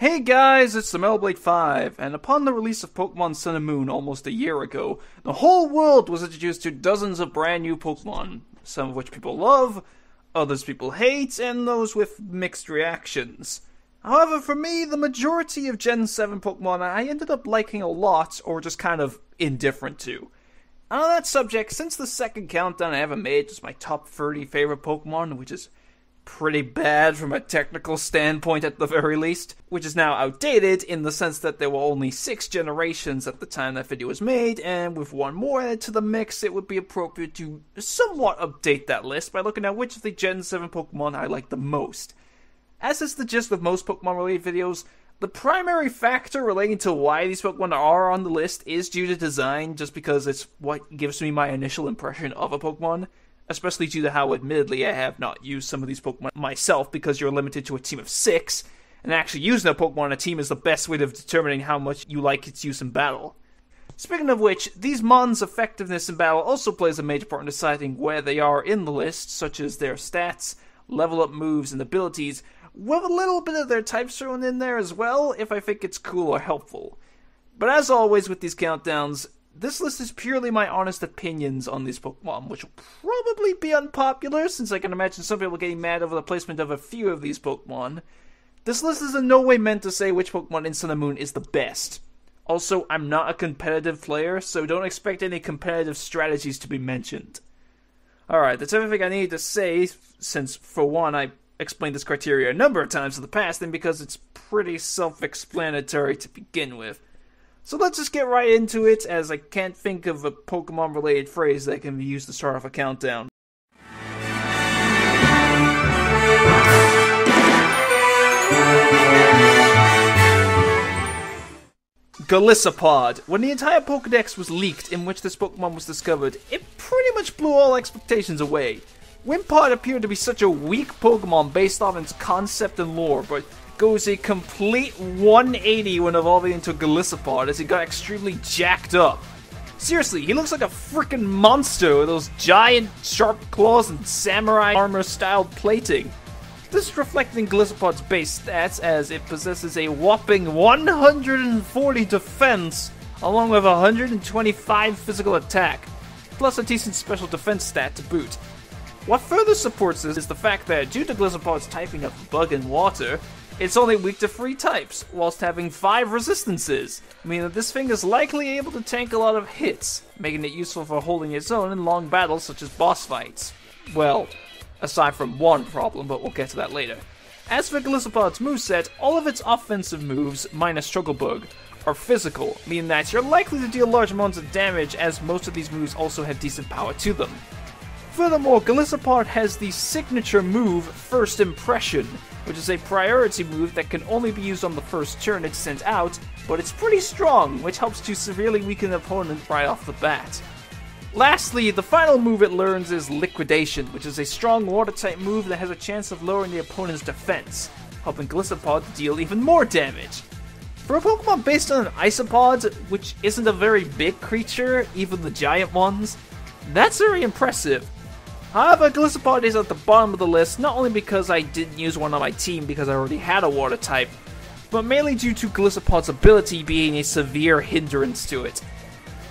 Hey guys, it's the Melblade 5, and upon the release of Pokemon Sun and Moon almost a year ago, the whole world was introduced to dozens of brand new Pokemon, some of which people love, others people hate, and those with mixed reactions. However, for me, the majority of Gen 7 Pokemon I ended up liking a lot, or just kind of indifferent to. And on that subject, since the second countdown I ever made was my top 30 favorite Pokemon, which is pretty bad from a technical standpoint at the very least, which is now outdated in the sense that there were only 6 generations at the time that video was made, and with one more added to the mix, it would be appropriate to somewhat update that list by looking at which of the Gen 7 Pokemon I like the most. As is the gist of most Pokemon related videos, the primary factor relating to why these Pokemon are on the list is due to design, just because it's what gives me my initial impression of a Pokemon. Especially due to how, admittedly, I have not used some of these Pokemon myself because you're limited to a team of 6, and actually using a Pokemon on a team is the best way of determining how much you like its use in battle. Speaking of which, these Mons' effectiveness in battle also plays a major part in deciding where they are in the list, such as their stats, level up moves, and abilities, with a little bit of their types thrown in there as well, if I think it's cool or helpful. But as always with these countdowns, this list is purely my honest opinions on these Pokemon, which will probably be unpopular, since I can imagine some people getting mad over the placement of a few of these Pokemon. This list is in no way meant to say which Pokemon in Sun and Moon is the best. Also, I'm not a competitive player, so don't expect any competitive strategies to be mentioned. Alright, that's everything I need to say, since, for one, I explained this criteria a number of times in the past, and because it's pretty self-explanatory to begin with. So let's just get right into it, as I can't think of a Pokemon-related phrase that can be used to start off a countdown. Golisopod. When the entire Pokedex was leaked in which this Pokemon was discovered, it pretty much blew all expectations away. Wimpod appeared to be such a weak Pokemon based on its concept and lore, but goes a complete 180 when evolving into Golisopod as he got extremely jacked up. Seriously, he looks like a freaking monster with those giant sharp claws and samurai armor styled plating. This is reflected in Golisopod's base stats, as it possesses a whopping 140 defense along with 125 physical attack, plus a decent special defense stat to boot. What further supports this is the fact that due to Golisopod's typing of Bug and Water, it's only weak to 3 types, whilst having 5 resistances, meaning that this thing is likely able to tank a lot of hits, making it useful for holding its own in long battles such as boss fights. Well, aside from one problem, but we'll get to that later. As for Golisopod's moveset, all of its offensive moves, minus Struggle Bug, are physical, meaning that you're likely to deal large amounts of damage, as most of these moves also have decent power to them. Furthermore, Golisopod has the signature move, First Impression, which is a priority move that can only be used on the first turn it's sent out, but it's pretty strong, which helps to severely weaken an opponent right off the bat. Lastly, the final move it learns is Liquidation, which is a strong water-type move that has a chance of lowering the opponent's defense, helping Golisopod to deal even more damage. For a Pokemon based on an Isopod, which isn't a very big creature, even the giant ones, that's very impressive. However, Golisopod is at the bottom of the list, not only because I didn't use one on my team because I already had a water type, but mainly due to Golisopod's ability being a severe hindrance to it.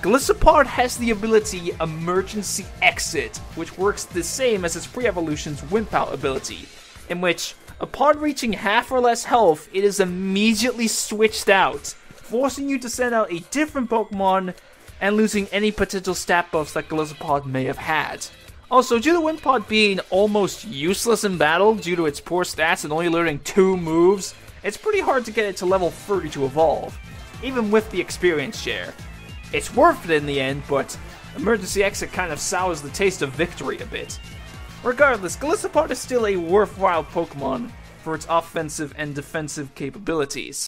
Golisopod has the ability Emergency Exit, which works the same as its pre-evolution's Wimp-Out ability, in which, upon reaching half or less health, it is immediately switched out, forcing you to send out a different Pokemon and losing any potential stat buffs that Golisopod may have had. Also, due to Wimpod being almost useless in battle due to its poor stats and only learning 2 moves, it's pretty hard to get it to level 30 to evolve, even with the experience share. It's worth it in the end, but Emergency Exit kind of sours the taste of victory a bit. Regardless, Golisopod is still a worthwhile Pokemon for its offensive and defensive capabilities.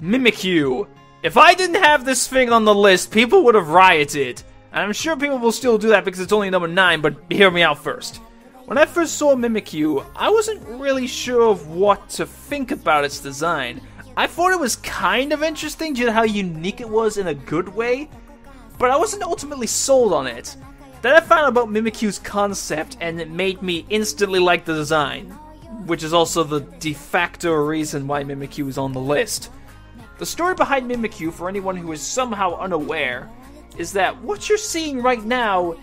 Mimikyu. If I didn't have this thing on the list, people would have rioted. And I'm sure people will still do that because it's only number 9, but hear me out first. When I first saw Mimikyu, I wasn't really sure of what to think about its design. I thought it was kind of interesting due to how unique it was in a good way, but I wasn't ultimately sold on it. Then I found out about Mimikyu's concept, and it made me instantly like the design, which is also the de facto reason why Mimikyu is on the list. The story behind Mimikyu, for anyone who is somehow unaware, is that what you're seeing right now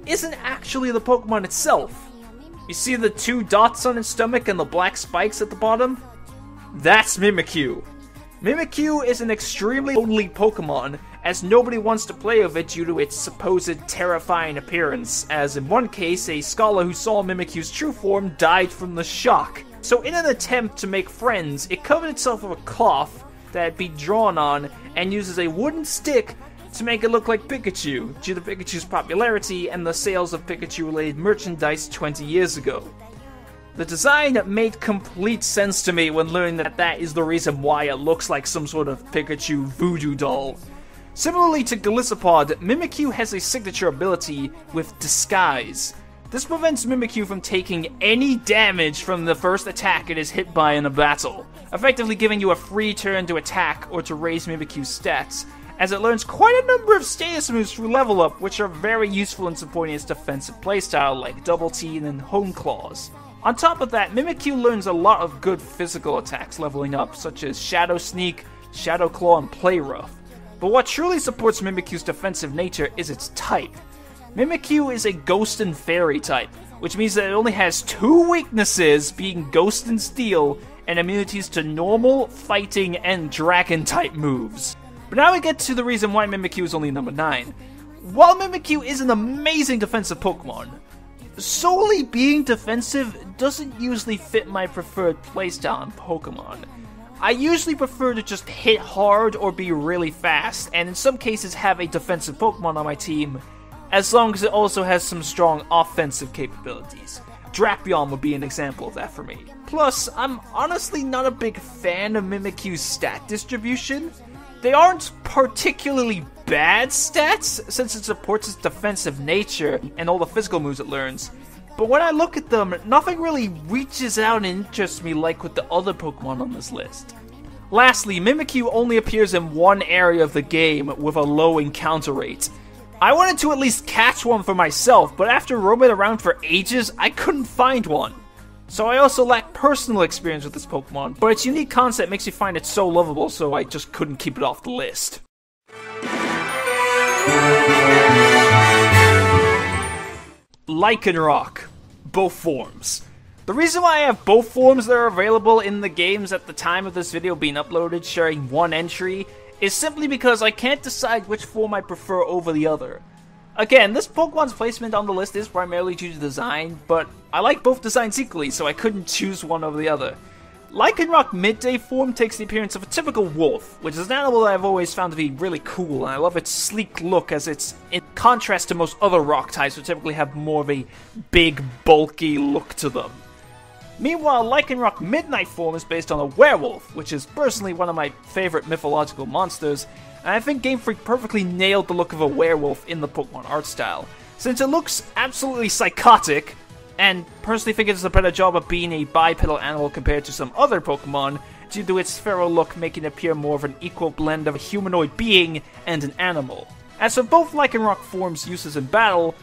isn't actually the Pokemon itself. You see the 2 dots on its stomach and the black spikes at the bottom? That's Mimikyu. Mimikyu is an extremely lonely Pokemon, as nobody wants to play with it due to its supposed terrifying appearance, as in one case, a scholar who saw Mimikyu's true form died from the shock. So in an attempt to make friends, it covered itself with a cloth that had been drawn on, and uses a wooden stick to make it look like Pikachu, due to Pikachu's popularity and the sales of Pikachu-related merchandise 20 years ago. The design made complete sense to me when learning that that is the reason why it looks like some sort of Pikachu voodoo doll. Similarly to Golisopod, Mimikyu has a signature ability with Disguise. This prevents Mimikyu from taking any damage from the first attack it is hit by in a battle, effectively giving you a free turn to attack or to raise Mimikyu's stats, as it learns quite a number of status moves through level up, which are very useful in supporting its defensive playstyle like Double Team and Hone Claws. On top of that, Mimikyu learns a lot of good physical attacks leveling up, such as Shadow Sneak, Shadow Claw, and Play Rough. But what truly supports Mimikyu's defensive nature is its type. Mimikyu is a Ghost and Fairy type, which means that it only has 2 weaknesses, being Ghost and Steel, and immunities to normal, fighting, and dragon type moves. But now we get to the reason why Mimikyu is only number 9. While Mimikyu is an amazing defensive Pokemon, solely being defensive doesn't usually fit my preferred playstyle in Pokemon. I usually prefer to just hit hard or be really fast, and in some cases have a defensive Pokemon on my team, as long as it also has some strong offensive capabilities. Drapion would be an example of that for me. Plus, I'm honestly not a big fan of Mimikyu's stat distribution. They aren't particularly bad stats, since it supports its defensive nature and all the physical moves it learns. But when I look at them, nothing really reaches out and interests me like with the other Pokemon on this list. Lastly, Mimikyu only appears in one area of the game with a low encounter rate. I wanted to at least catch one for myself, but after roaming around for ages, I couldn't find one. So I also lack personal experience with this Pokemon, but its unique concept makes me find it so lovable, so I just couldn't keep it off the list. Lycanroc. Both forms. The reason why I have both forms that are available in the games at the time of this video being uploaded sharing one entry is simply because I can't decide which form I prefer over the other. Again, this Pokemon's placement on the list is primarily due to design, but I like both designs equally, so I couldn't choose one over the other. Lycanroc midday form takes the appearance of a typical wolf, which is an animal that I've always found to be really cool, and I love its sleek look as it's in contrast to most other rock types which typically have more of a big, bulky look to them. Meanwhile, Lycanroc midnight form is based on a werewolf, which is personally one of my favorite mythological monsters, and I think Game Freak perfectly nailed the look of a werewolf in the Pokemon art style, since it looks absolutely psychotic, and personally think it does a better job of being a bipedal animal compared to some other Pokemon, due to its feral look making it appear more of an equal blend of a humanoid being and an animal. As for both Lycanroc forms' uses in battle,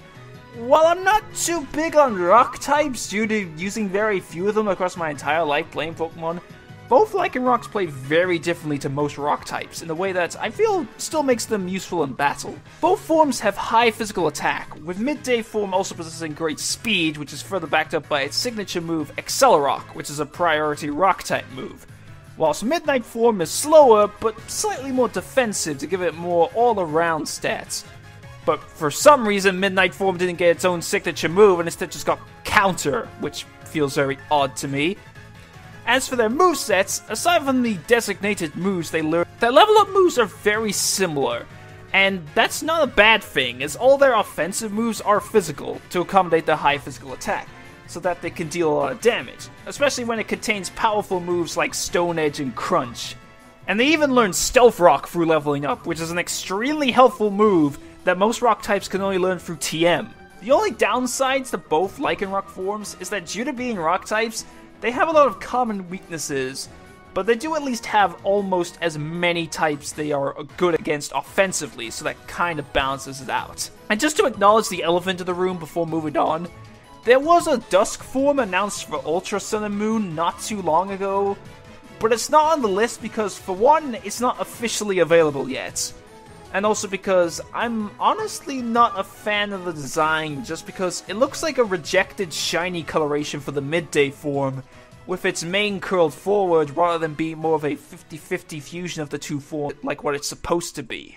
while I'm not too big on rock types due to using very few of them across my entire life playing Pokemon, both Lycanrocs play very differently to most rock types in a way that I feel still makes them useful in battle. Both forms have high physical attack, with midday form also possessing great speed, which is further backed up by its signature move Accelerock, which is a priority rock type move. Whilst midnight form is slower, but slightly more defensive to give it more all-around stats. But for some reason, midnight form didn't get its own signature move and instead just got counter, which feels very odd to me. As for their movesets, aside from the designated moves they learn, their level up moves are very similar. And that's not a bad thing, as all their offensive moves are physical to accommodate their high physical attack, so that they can deal a lot of damage, especially when it contains powerful moves like Stone Edge and Crunch. And they even learn Stealth Rock through leveling up, which is an extremely helpful move that most rock types can only learn through TM. The only downsides to both Lycanroc forms is that due to being rock types, they have a lot of common weaknesses, but they do at least have almost as many types they are good against offensively, so that kind of balances it out. And just to acknowledge the elephant in the room before moving on, there was a Dusk form announced for Ultra Sun and Moon not too long ago, but it's not on the list because, for one, it's not officially available yet. And also because I'm honestly not a fan of the design, just because it looks like a rejected shiny coloration for the Midday form, with its mane curled forward rather than being more of a 50-50 fusion of the two forms like what it's supposed to be.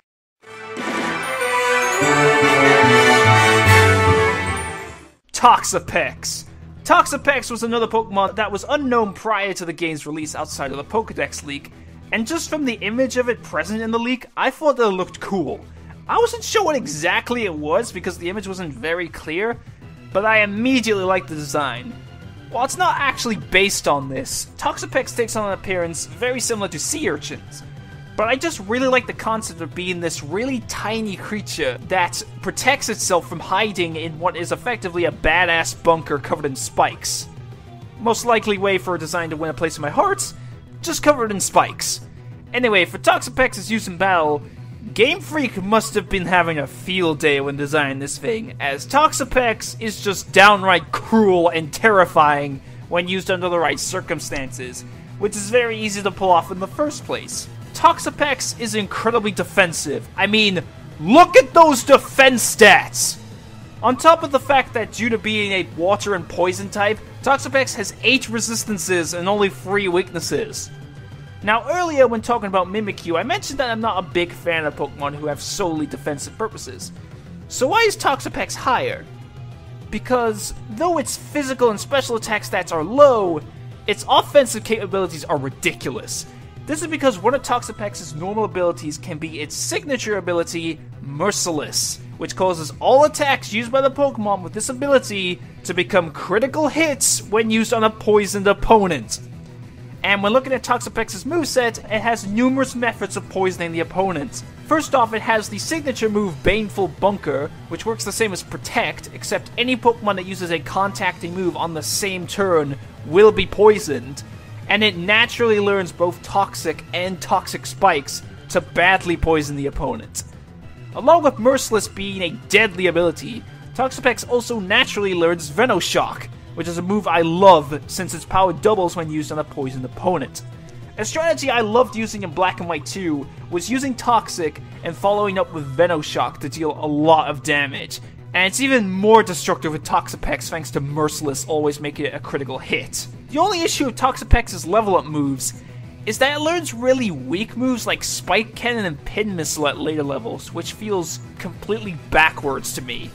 Toxapex. Toxapex was another Pokemon that was unknown prior to the game's release outside of the Pokedex leak, and just from the image of it present in the leak, I thought that it looked cool. I wasn't sure what exactly it was because the image wasn't very clear, but I immediately liked the design. While it's not actually based on this, Toxapex takes on an appearance very similar to sea urchins, but I just really like the concept of being this really tiny creature that protects itself from hiding in what is effectively a badass bunker covered in spikes. Most likely way for a design to win a place in my heart, just covered in spikes. Anyway, for Toxapex's use in battle, Game Freak must have been having a field day when designing this thing, as Toxapex is just downright cruel and terrifying when used under the right circumstances, which is very easy to pull off in the first place. Toxapex is incredibly defensive. I mean, look at those defense stats! On top of the fact that due to being a water and poison type, Toxapex has 8 resistances and only 3 weaknesses. Now earlier when talking about Mimikyu, I mentioned that I'm not a big fan of Pokemon who have solely defensive purposes. So why is Toxapex higher? Because though its physical and special attack stats are low, its offensive capabilities are ridiculous. This is because one of Toxapex's normal abilities can be its signature ability, Merciless, which causes all attacks used by the Pokemon with this ability to become critical hits when used on a poisoned opponent. And when looking at Toxapex's moveset, it has numerous methods of poisoning the opponent. First off, it has the signature move Baneful Bunker, which works the same as Protect, except any Pokemon that uses a contacting move on the same turn will be poisoned, and it naturally learns both Toxic and Toxic Spikes to badly poison the opponent. Along with Merciless being a deadly ability, Toxapex also naturally learns Venoshock, which is a move I love since its power doubles when used on a poisoned opponent. A strategy I loved using in Black and White 2 was using Toxic and following up with Venoshock to deal a lot of damage, and it's even more destructive with Toxapex thanks to Merciless always making it a critical hit. The only issue with Toxapex's level up moves is that it learns really weak moves like Spike Cannon and Pin Missile at later levels, which feels completely backwards to me.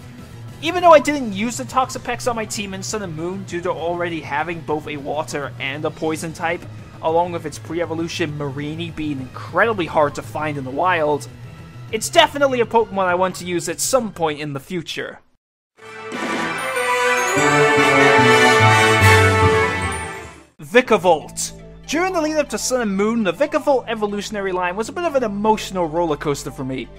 Even though I didn't use the Toxapex on my team in Sun and Moon due to already having both a water and a poison type, along with its pre-evolution Marini being incredibly hard to find in the wild, it's definitely a Pokemon I want to use at some point in the future. Vikavolt. During the lead up to Sun and Moon, the Vikavolt evolutionary line was a bit of an emotional roller coaster for me.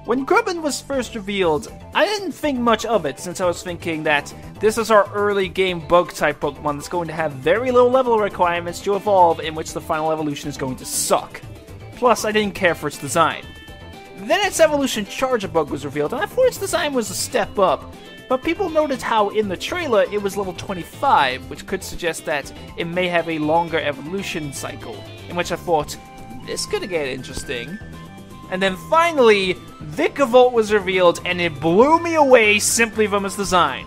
When Grubbin was first revealed, I didn't think much of it since I was thinking that this is our early game bug type Pokemon that's going to have very low level requirements to evolve, in which the final evolution is going to suck. Plus, I didn't care for its design. Then its evolution Charger Bug was revealed, and I thought its design was a step up, but people noted how in the trailer it was level 25, which could suggest that it may have a longer evolution cycle, in which I thought, this could get interesting. And then finally, Vikavolt was revealed, and it blew me away simply from its design.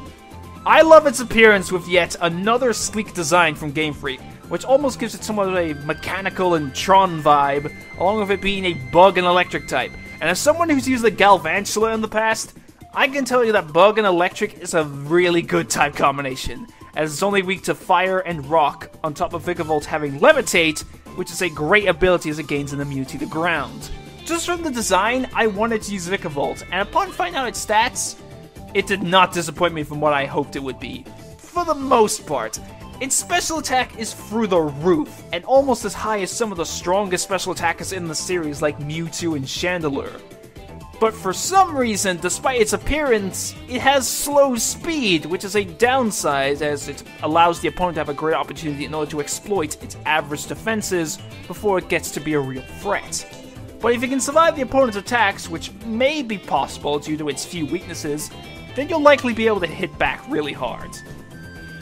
I love its appearance with yet another sleek design from Game Freak, which almost gives it somewhat of a mechanical and Tron vibe, along with it being a bug and electric type. And as someone who's used the Galvantula in the past, I can tell you that bug and electric is a really good type combination, as it's only weak to fire and rock, on top of Vikavolt having Levitate, which is a great ability as it gains an immunity to ground. Just from the design, I wanted to use Vikavolt, and upon finding out its stats, it did not disappoint me from what I hoped it would be. For the most part, its special attack is through the roof, and almost as high as some of the strongest special attackers in the series like Mewtwo and Chandelure. But for some reason, despite its appearance, it has slow speed, which is a downside as it allows the opponent to have a great opportunity in order to exploit its average defenses before it gets to be a real threat. But if you can survive the opponent's attacks, which may be possible due to its few weaknesses, then you'll likely be able to hit back really hard.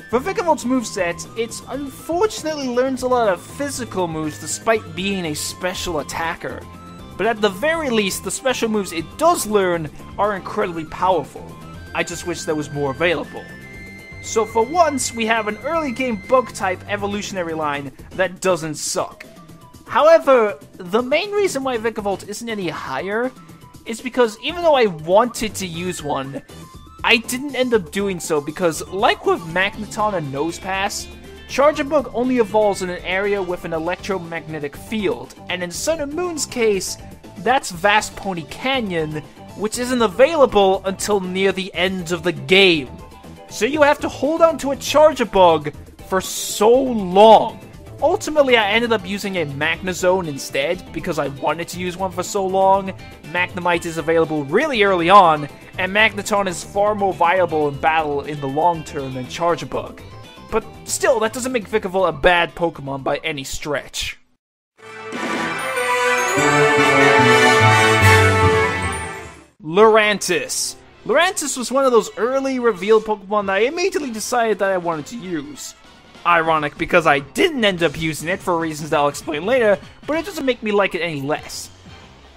For Vikavolt's moveset, it unfortunately learns a lot of physical moves despite being a special attacker. But at the very least, the special moves it does learn are incredibly powerful. I just wish there was more available. So for once, we have an early game bug-type evolutionary line that doesn't suck. However, the main reason why Vikavolt isn't any higher is because even though I wanted to use one, I didn't end up doing so because, like with Magneton and Nosepass, Charger Bug only evolves in an area with an electromagnetic field, and in Sun and Moon's case, that's Vast Pony Canyon, which isn't available until near the end of the game. So you have to hold on to a Charger Bug for so long. Ultimately, I ended up using a Magnezone instead, because I wanted to use one for so long. Magnemite is available really early on, and Magneton is far more viable in battle in the long term than Charger Bug. But still, that doesn't make Vikavolt a bad Pokemon by any stretch. Lurantis. Lurantis was one of those early revealed Pokemon that I immediately decided that I wanted to use. Ironic because I didn't end up using it for reasons that I'll explain later, but it doesn't make me like it any less.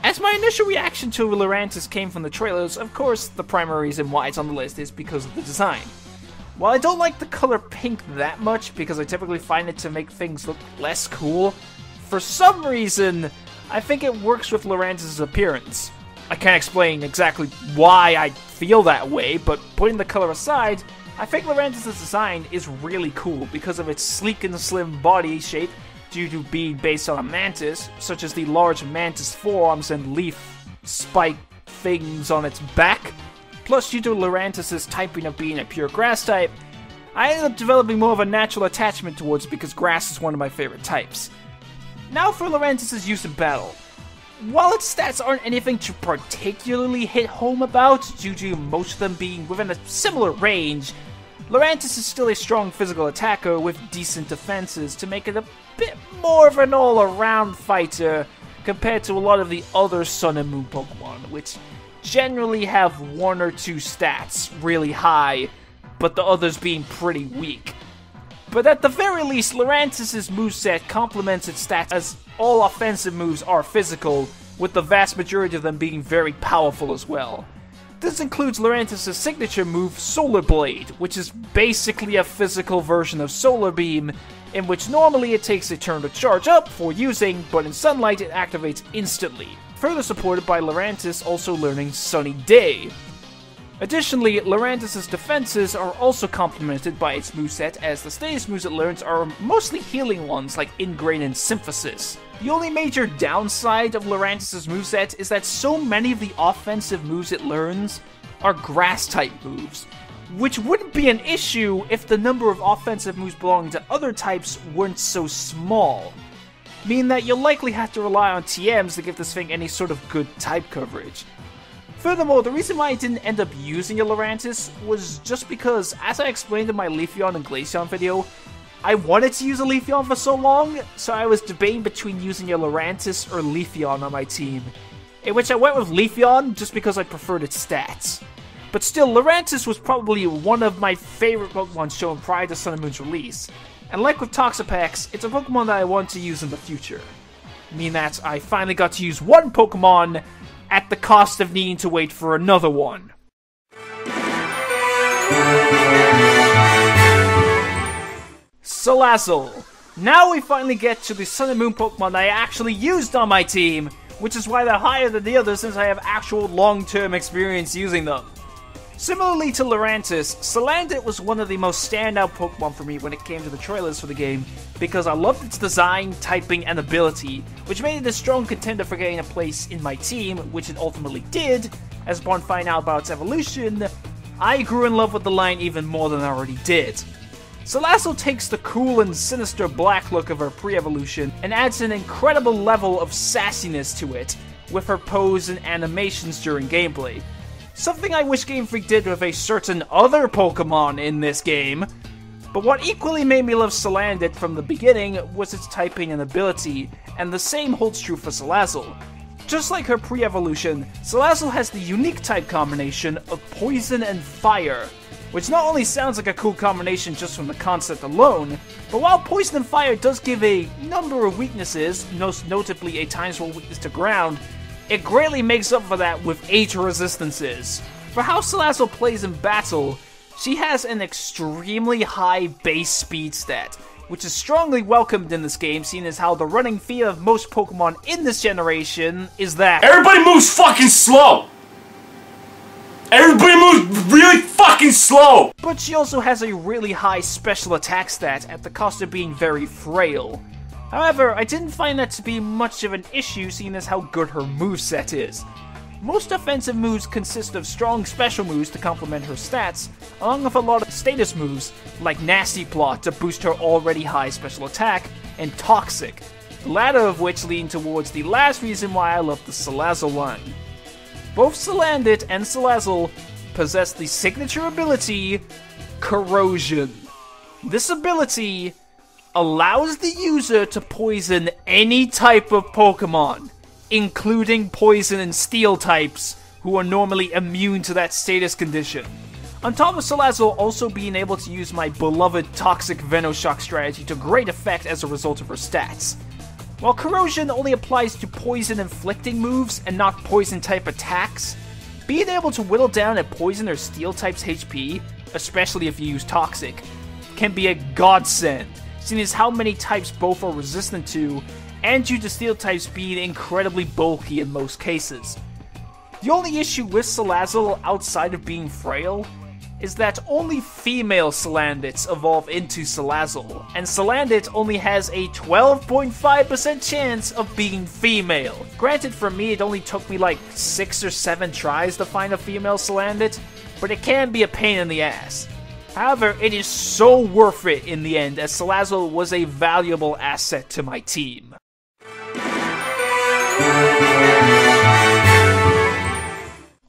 As my initial reaction to Lurantis came from the trailers, of course the primary reason why it's on the list is because of the design. While I don't like the color pink that much because I typically find it to make things look less cool, for some reason I think it works with Lurantis' appearance. I can't explain exactly why I feel that way, but putting the color aside, I think Lurantis' design is really cool because of its sleek and slim body shape due to being based on a mantis, such as the large mantis forearms and leaf spike things on its back. Plus, due to Lurantis' typing of being a pure grass type, I ended up developing more of a natural attachment towards it because grass is one of my favorite types. Now for Lurantis' use in battle. While its stats aren't anything to particularly hit home about, due to most of them being within a similar range, Lurantis is still a strong physical attacker with decent defenses to make it a bit more of an all-around fighter compared to a lot of the other Sun and Moon Pokemon, which generally have one or two stats really high, but the others being pretty weak. But at the very least, Lurantis' moveset complements its stats as all offensive moves are physical, with the vast majority of them being very powerful as well. This includes Lurantis' signature move, Solar Blade, which is basically a physical version of Solar Beam, in which normally it takes a turn to charge up for using, but in sunlight it activates instantly, further supported by Lurantis also learning Sunny Day. Additionally, Lurantis' defenses are also complemented by its moveset, as the status moves it learns are mostly healing ones like Ingrain and Symphysis. The only major downside of Lurantis' moveset is that so many of the offensive moves it learns are grass-type moves, which wouldn't be an issue if the number of offensive moves belonging to other types weren't so small, meaning that you'll likely have to rely on TMs to give this thing any sort of good type coverage. Furthermore, the reason why I didn't end up using a Lurantis was just because, as I explained in my Leafeon and Glaceon video, I wanted to use a Leafeon for so long, so I was debating between using a Lurantis or Leafeon on my team, in which I went with Leafeon just because I preferred its stats. But still, Lurantis was probably one of my favorite Pokemon shown prior to Sun and Moon's release, and like with Toxapex, it's a Pokemon that I want to use in the future. Meaning that I finally got to use one Pokemon at the cost of needing to wait for another one. Salazzle. Now we finally get to the Sun and Moon Pokemon that I actually used on my team, which is why they're higher than the others since I have actual long-term experience using them. Similarly to Lurantis, Salandit was one of the most standout Pokemon for me when it came to the trailers for the game, because I loved its design, typing, and ability, which made it a strong contender for getting a place in my team, which it ultimately did, as upon finding out about its evolution, I grew in love with the line even more than I already did. Salazzle takes the cool and sinister black look of her pre-evolution and adds an incredible level of sassiness to it, with her pose and animations during gameplay. Something I wish Game Freak did with a certain other Pokemon in this game. But what equally made me love Salandit from the beginning was its typing and ability, and the same holds true for Salazzle. Just like her pre-evolution, Salazzle has the unique type combination of Poison and Fire, which not only sounds like a cool combination just from the concept alone, but while Poison and Fire does give a number of weaknesses, most notably a times 4 weakness to ground, it greatly makes up for that with 8 resistances. For how Salazzle plays in battle, she has an extremely high base speed stat, which is strongly welcomed in this game, seeing as how the running fear of most Pokemon in this generation is that everybody moves fucking slow! Everybody moves really fucking slow! But she also has a really high special attack stat at the cost of being very frail. However, I didn't find that to be much of an issue, seeing as how good her moveset is. Most offensive moves consist of strong special moves to complement her stats, along with a lot of status moves, like Nasty Plot to boost her already high special attack, and Toxic, the latter of which lean towards the last reason why I love the Salazzle line. Both Salandit and Salazzle possess the signature ability, Corrosion. This ability allows the user to poison any type of Pokemon, including Poison and Steel types, who are normally immune to that status condition. On top of Salazzle also being able to use my beloved Toxic Venoshock strategy to great effect as a result of her stats. While Corrosion only applies to poison inflicting moves and not poison type attacks, being able to whittle down a poison or steel type's HP, especially if you use Toxic, can be a godsend, seeing as how many types both are resistant to, and due to steel types being incredibly bulky in most cases. The only issue with Salazzle outside of being frail is that only female Salandits evolve into Salazzle, and Salandit only has a 12.5% chance of being female. Granted, for me it only took me like 6 or 7 tries to find a female Salandit, but it can be a pain in the ass. However, it is so worth it in the end, as Salazzle was a valuable asset to my team.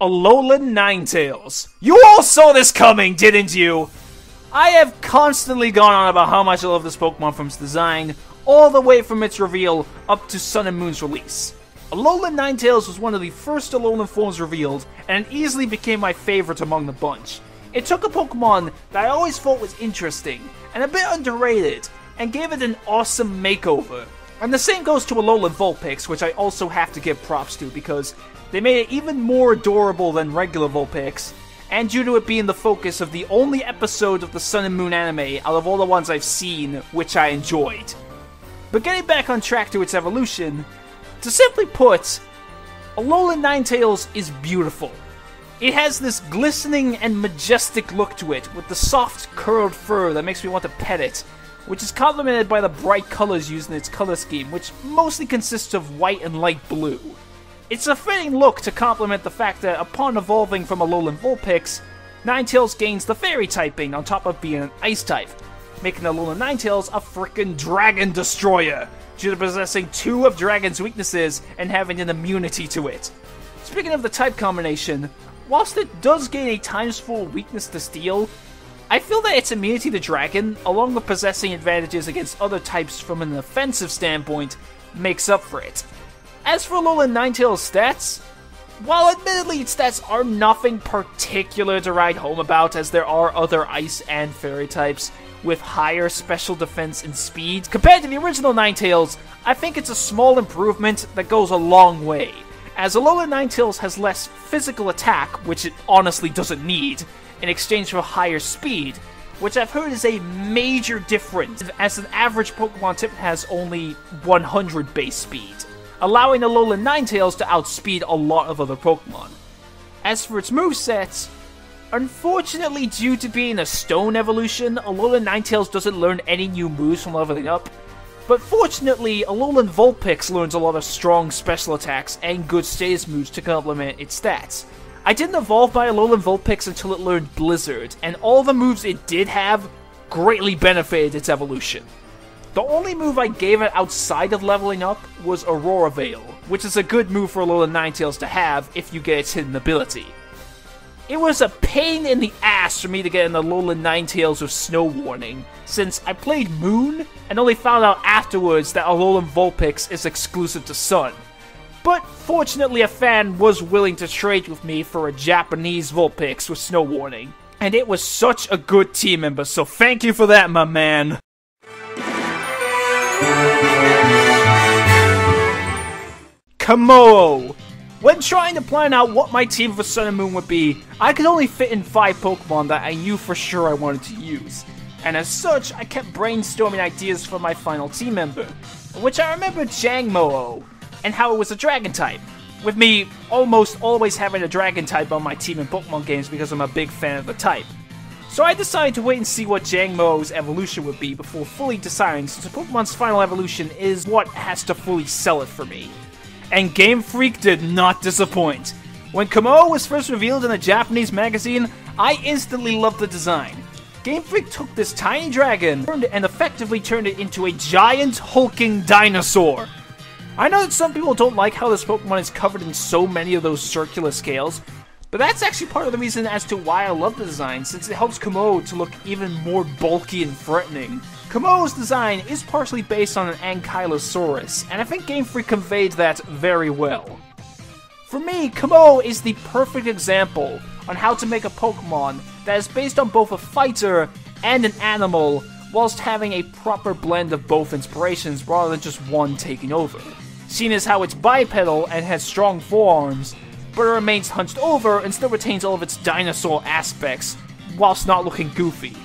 Alolan Ninetales. You all saw this coming, didn't you? I have constantly gone on about how much I love this Pokemon from its design, all the way from its reveal up to Sun and Moon's release. Alolan Ninetales was one of the first Alolan forms revealed, and it easily became my favorite among the bunch. It took a Pokemon that I always thought was interesting, and a bit underrated, and gave it an awesome makeover. And the same goes to Alolan Vulpix, which I also have to give props to, because they made it even more adorable than regular Vulpix, and due to it being the focus of the only episode of the Sun and Moon anime out of all the ones I've seen, which I enjoyed. But getting back on track to its evolution, to simply put, Alolan Ninetales is beautiful. It has this glistening and majestic look to it, with the soft, curled fur that makes me want to pet it, which is complemented by the bright colors used in its color scheme, which mostly consists of white and light blue. It's a fitting look to complement the fact that upon evolving from Alolan Vulpix, Ninetales gains the Fairy typing on top of being an Ice type, making Alolan Ninetales a frickin' Dragon Destroyer, due to possessing 2 of Dragon's weaknesses and having an immunity to it. Speaking of the type combination, whilst it does gain a ×4 weakness to Steel, I feel that its immunity to Dragon, along with possessing advantages against other types from an offensive standpoint, makes up for it. As for Alolan Ninetales' stats, while admittedly its stats are nothing particular to write home about, as there are other Ice and Fairy types with higher special defense and speed, compared to the original Ninetales, I think it's a small improvement that goes a long way, as Alolan Ninetales has less physical attack, which it honestly doesn't need, in exchange for higher speed, which I've heard is a major difference, as an average Pokemon type has only 100 base speed, allowing Alolan Ninetales to outspeed a lot of other Pokemon. As for its movesets, unfortunately due to being a stone evolution, Alolan Ninetales doesn't learn any new moves from leveling up, but fortunately Alolan Vulpix learns a lot of strong special attacks and good status moves to complement its stats. I didn't evolve my Alolan Vulpix until it learned Blizzard, and all the moves it did have greatly benefited its evolution. The only move I gave it outside of leveling up was Aurora Veil, which is a good move for Alolan Ninetales to have if you get its hidden ability. It was a pain in the ass for me to get an Alolan Ninetales with Snow Warning, since I played Moon and only found out afterwards that Alolan Vulpix is exclusive to Sun. But fortunately, a fan was willing to trade with me for a Japanese Vulpix with Snow Warning. And it was such a good team member, so thank you for that, my man. Kommo-o. When trying to plan out what my team for Sun and Moon would be, I could only fit in 5 Pokemon that I knew for sure I wanted to use. And as such, I kept brainstorming ideas for my final team member, which I remembered Jangmo-o, and how it was a Dragon type, with me almost always having a Dragon type on my team in Pokemon games because I'm a big fan of the type. So I decided to wait and see what Jangmo-o's evolution would be before fully deciding, since a Pokemon's final evolution is what has to fully sell it for me. And Game Freak did not disappoint. When Kommo-o was first revealed in a Japanese magazine, I instantly loved the design. Game Freak took this tiny dragon and effectively turned it into a giant hulking dinosaur. I know that some people don't like how this Pokemon is covered in so many of those circular scales, but that's actually part of the reason as to why I love the design, since it helps Kommo-o to look even more bulky and threatening. Kommo-o's design is partially based on an Ankylosaurus, and I think Game Freak conveyed that very well. For me, Kommo-o is the perfect example on how to make a Pokemon that is based on both a fighter and an animal, whilst having a proper blend of both inspirations rather than just one taking over. Seeing as how it's bipedal and has strong forearms, but it remains hunched over and still retains all of its dinosaur aspects, whilst not looking goofy.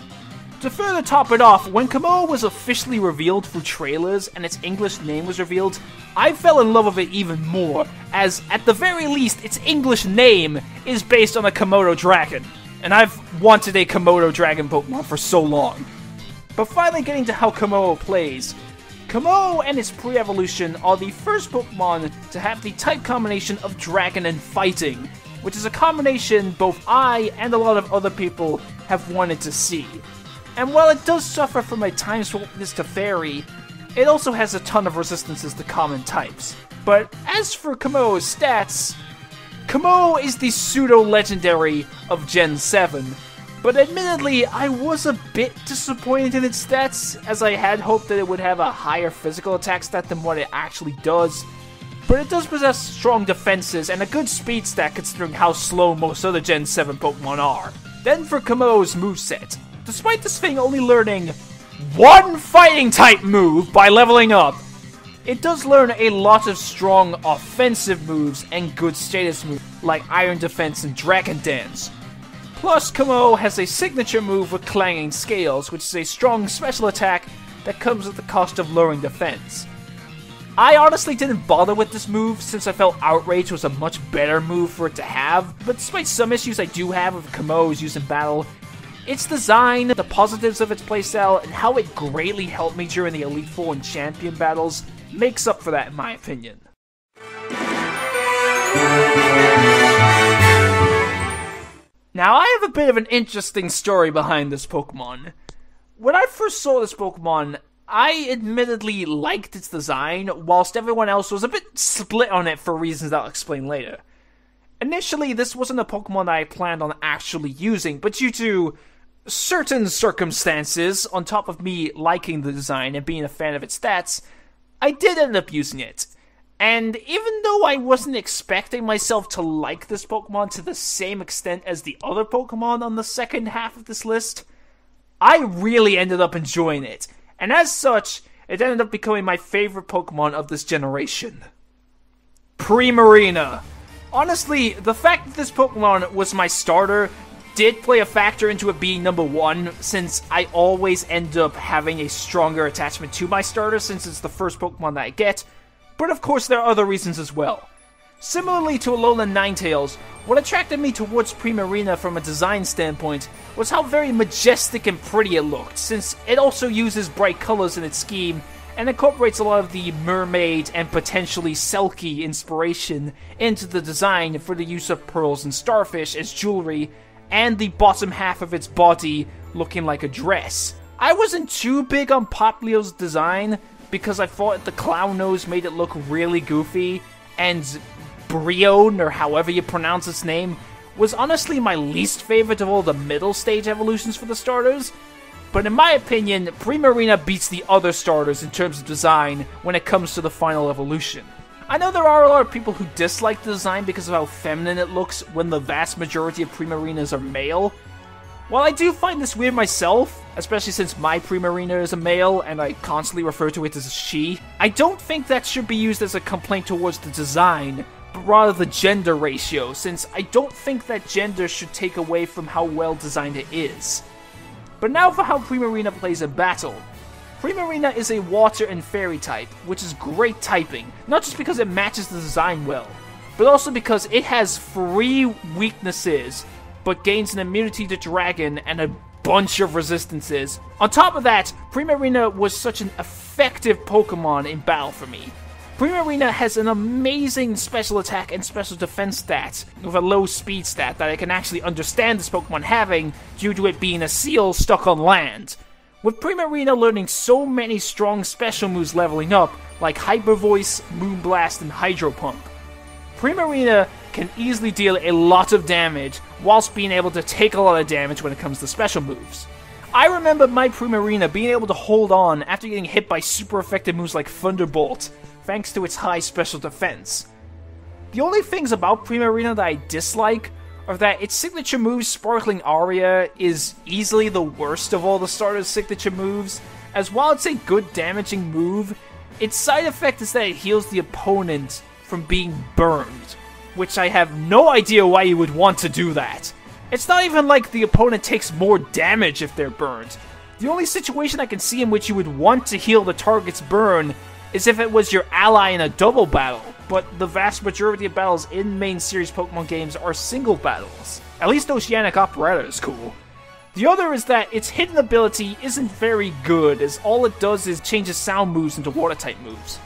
To further top it off, when Kommo-o was officially revealed through trailers and its English name was revealed, I fell in love with it even more, as at the very least its English name is based on a Komodo dragon, and I've wanted a Komodo dragon Pokemon for so long. But finally getting to how Kommo-o plays, Kommo-o and its pre-evolution are the first Pokemon to have the type combination of Dragon and Fighting, which is a combination both I and a lot of other people have wanted to see. And while it does suffer from a time swapness to Fairy, it also has a ton of resistances to common types. But as for Kommo-o's stats, Kommo-o is the pseudo-legendary of Gen 7, but admittedly, I was a bit disappointed in its stats, as I had hoped that it would have a higher physical attack stat than what it actually does. But it does possess strong defenses and a good speed stat considering how slow most other Gen 7 Pokemon are. Then for Kommo-o's moveset. Despite this thing only learning one fighting type move by leveling up, it does learn a lot of strong offensive moves and good status moves like Iron Defense and Dragon Dance. Plus, Kommo-o has a signature move with Clanging Scales, which is a strong special attack that comes at the cost of lowering defense. I honestly didn't bother with this move since I felt Outrage was a much better move for it to have, but despite some issues I do have with Kommo-o's use in battle, its design, the positives of its playstyle, and how it greatly helped me during the Elite Four and Champion battles makes up for that in my opinion. Now, I have a bit of an interesting story behind this Pokemon. When I first saw this Pokemon, I admittedly liked its design, whilst everyone else was a bit split on it for reasons I'll explain later. Initially, this wasn't a Pokemon that I planned on actually using, but due to certain circumstances, on top of me liking the design and being a fan of its stats, I did end up using it. And even though I wasn't expecting myself to like this Pokemon to the same extent as the other Pokemon on the second half of this list, I really ended up enjoying it. And as such, it ended up becoming my favorite Pokemon of this generation. Primarina. Honestly, the fact that this Pokemon was my starter did play a factor into it being number 1, since I always end up having a stronger attachment to my starter since it's the first Pokemon that I get, but of course there are other reasons as well. Similarly to Alolan Ninetales, what attracted me towards Primarina from a design standpoint was how very majestic and pretty it looked, since it also uses bright colors in its scheme and incorporates a lot of the mermaid and potentially Selkie inspiration into the design for the use of pearls and starfish as jewelry, and the bottom half of its body looking like a dress. I wasn't too big on Poplio's design because I thought the clown nose made it look really goofy, and Brion, or however you pronounce its name, was honestly my least favorite of all the middle stage evolutions for the starters. But in my opinion, Primarina beats the other starters in terms of design when it comes to the final evolution. I know there are a lot of people who dislike the design because of how feminine it looks when the vast majority of Primarinas are male. While I do find this weird myself, especially since my Primarina is a male and I constantly refer to it as a she, I don't think that should be used as a complaint towards the design, but rather the gender ratio, since I don't think that gender should take away from how well designed it is. But now for how Primarina plays in battle. Primarina is a water and fairy type, which is great typing, not just because it matches the design well, but also because it has 3 weaknesses, but gains an immunity to dragon and a bunch of resistances. On top of that, Primarina was such an effective Pokemon in battle for me. Primarina has an amazing special attack and special defense stats, with a low speed stat that I can actually understand this Pokemon having due to it being a seal stuck on land. With Primarina learning so many strong special moves leveling up, like Hyper Voice, Moonblast, and Hydro Pump, Primarina can easily deal a lot of damage whilst being able to take a lot of damage when it comes to special moves. I remember my Primarina being able to hold on after getting hit by super effective moves like Thunderbolt, thanks to its high special defense. The only things about Primarina that I dislike are that its signature move, Sparkling Aria, is easily the worst of all the starter's signature moves, as while it's a good damaging move, its side effect is that it heals the opponent from being burned, which I have no idea why you would want to do that. It's not even like the opponent takes more damage if they're burned. The only situation I can see in which you would want to heal the target's burn is if it was your ally in a double battle, but the vast majority of battles in main series Pokemon games are single battles. At least Oceanic Operator is cool. The other is that its hidden ability isn't very good, as all it does is changes sound moves into water-type moves.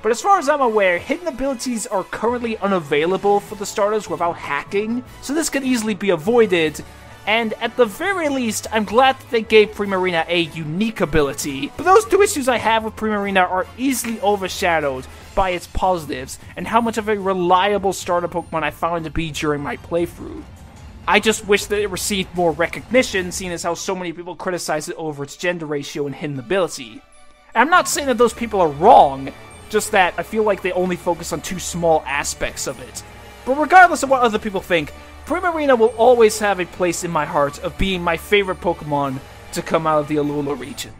But as far as I'm aware, hidden abilities are currently unavailable for the starters without hacking, so this could easily be avoided, and at the very least, I'm glad that they gave Primarina a unique ability. But those 2 issues I have with Primarina are easily overshadowed by its positives, and how much of a reliable starter Pokemon I found it to be during my playthrough. I just wish that it received more recognition, seeing as how so many people criticize it over its gender ratio and hidden ability. And I'm not saying that those people are wrong, just that I feel like they only focus on 2 small aspects of it. But regardless of what other people think, Primarina will always have a place in my heart of being my favorite Pokemon to come out of the Alola region.